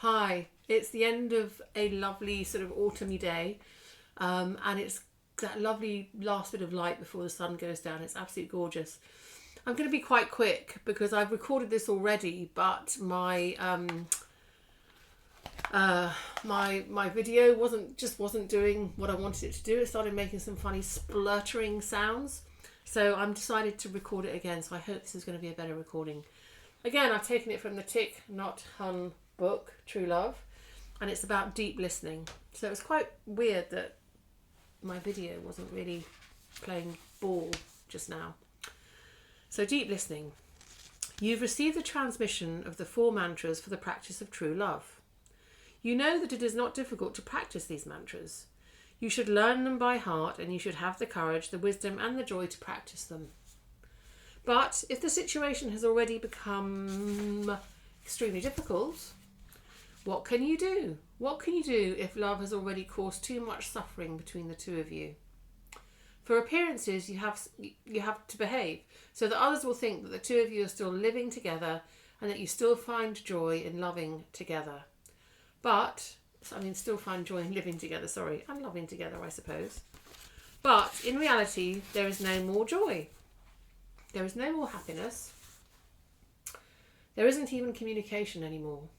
Hi, it's the end of a lovely sort of autumny day, and it's that lovely last bit of light before the sun goes down. It's absolutely gorgeous. I'm going to be quite quick because I've recorded this already, but my video wasn't doing what I wanted it to do. It started making some funny spluttering sounds, so I'm decided to record it again. So I hope this is going to be a better recording. Again, I've taken it from the Thich, Nhat, Hanh book, True Love, and it's about deep listening. So it's quite weird that my video wasn't really playing ball just now. So deep listening. You've received the transmission of the 4 mantras for the practice of true love. You know that it is not difficult to practice these mantras. You should learn them by heart, and you should have the courage, the wisdom and the joy to practice them. But if the situation has already become extremely difficult, what can you do? What can you do if love has already caused too much suffering between the two of you? For appearances, you have to behave so that others will think that the two of you are still living together and that you still find joy in loving together. Still find joy in living together, and loving together, I suppose. But in reality, there is no more joy. There is no more happiness. There isn't even communication anymore.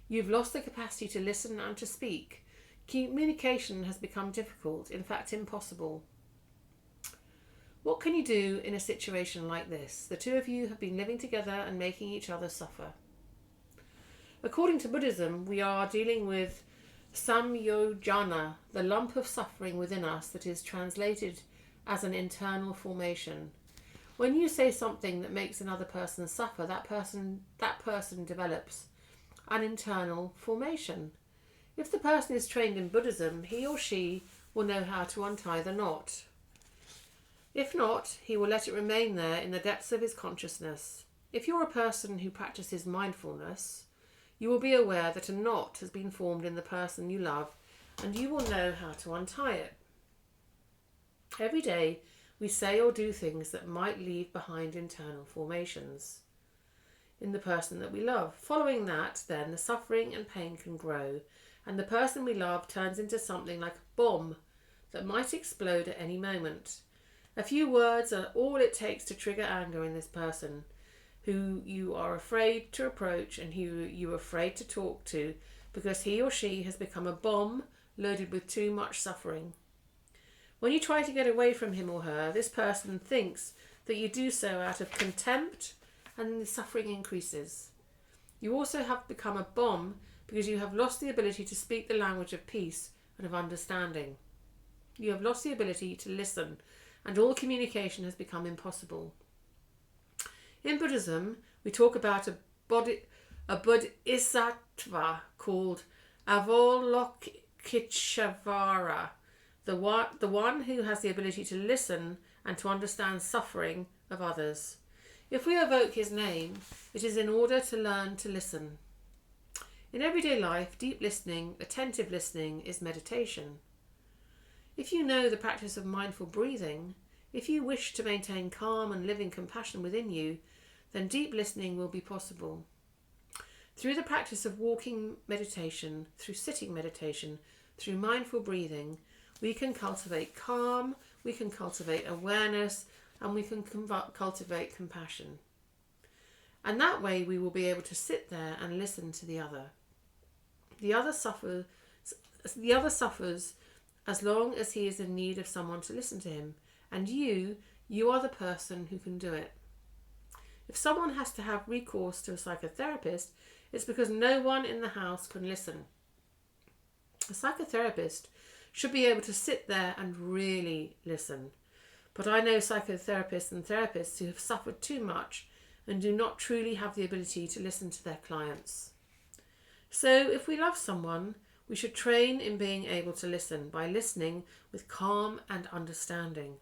You've lost the capacity to listen and to speak. Communication has become difficult, in fact impossible. What can you do in a situation like this? The two of you have been living together and making each other suffer. According to Buddhism, we are dealing with samyojana, the lump of suffering within us that is translated as an internal formation. When you say something that makes another person suffer, that person develops an internal formation. If the person is trained in Buddhism, he or she will know how to untie the knot. If not, he will let it remain there in the depths of his consciousness. If you're a person who practices mindfulness, you will be aware that a knot has been formed in the person you love, and you will know how to untie it. Every day, we say or do things that might leave behind internal formations in the person that we love. Following that, then, the suffering and pain can grow, and the person we love turns into something like a bomb that might explode at any moment. A few words are all it takes to trigger anger in this person, who you are afraid to approach and who you are afraid to talk to, because he or she has become a bomb loaded with too much suffering. When you try to get away from him or her, this person thinks that you do so out of contempt, and the suffering increases. You also have become a bomb because you have lost the ability to speak the language of peace and of understanding. You have lost the ability to listen, and all communication has become impossible. In Buddhism, we talk about a bodhisattva called Avalokiteshvara, the one who has the ability to listen and to understand suffering of others. If we evoke his name, it is in order to learn to listen. In everyday life, deep listening, attentive listening is meditation. If you know the practice of mindful breathing, if you wish to maintain calm and living compassion within you, then deep listening will be possible. Through the practice of walking meditation, through sitting meditation, through mindful breathing, we can cultivate calm, we can cultivate awareness, and we can cultivate compassion. And that way we will be able to sit there and listen to the other. The other suffers as long as he is in need of someone to listen to him, and you are the person who can do it. If someone has to have recourse to a psychotherapist, it's because no one in the house can listen. A psychotherapist should be able to sit there and really listen. But I know psychotherapists and therapists who have suffered too much and do not truly have the ability to listen to their clients. So if we love someone, we should train in being able to listen by listening with calm and understanding.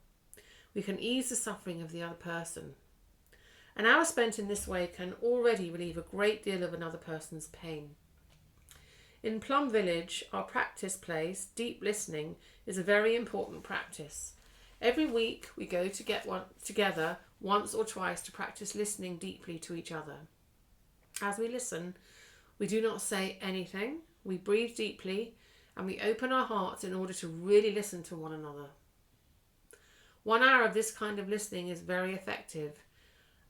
We can ease the suffering of the other person. An hour spent in this way can already relieve a great deal of another person's pain. In Plum Village, our practice place, deep listening, is a very important practice. Every week we go together once or twice to practice listening deeply to each other. As we listen, We do not say anything. We breathe deeply and we open our hearts in order to really listen to one another. 1 hour of this kind of listening is very effective,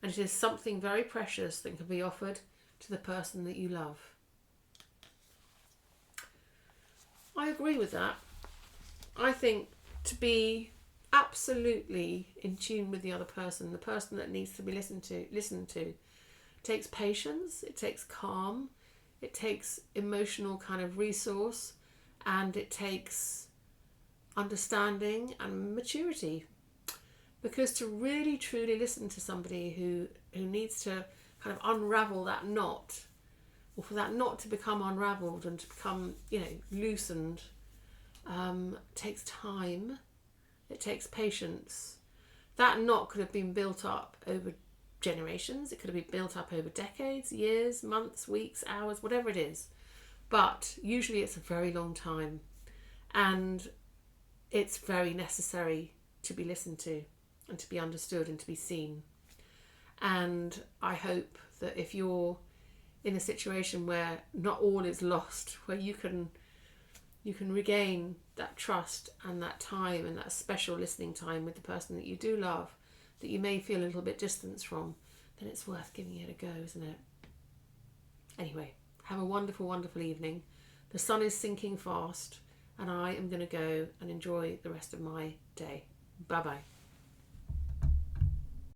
and it is something very precious that can be offered to the person that you love. I agree with that. I think to be absolutely in tune with the other person, the person that needs to be listened to, takes patience, it takes calm, it takes emotional kind of resource, and it takes understanding and maturity. Because to really truly listen to somebody who needs to kind of unravel that knot, or for that knot to become unravelled and to become, loosened, takes time, it takes patience. That knot could have been built up over generations, it could have been built up over decades, years, months, weeks, hours, whatever it is. But usually it's a very long time, and it's very necessary to be listened to and to be understood and to be seen. And I hope that if you're in a situation where not all is lost, where you can regain that trust and that time and that special listening time with the person that you do love, that you may feel a little bit distanced from, then it's worth giving it a go, isn't it? Anyway, have a wonderful, wonderful evening. The sun is sinking fast, and I am going to go and enjoy the rest of my day. Bye-bye.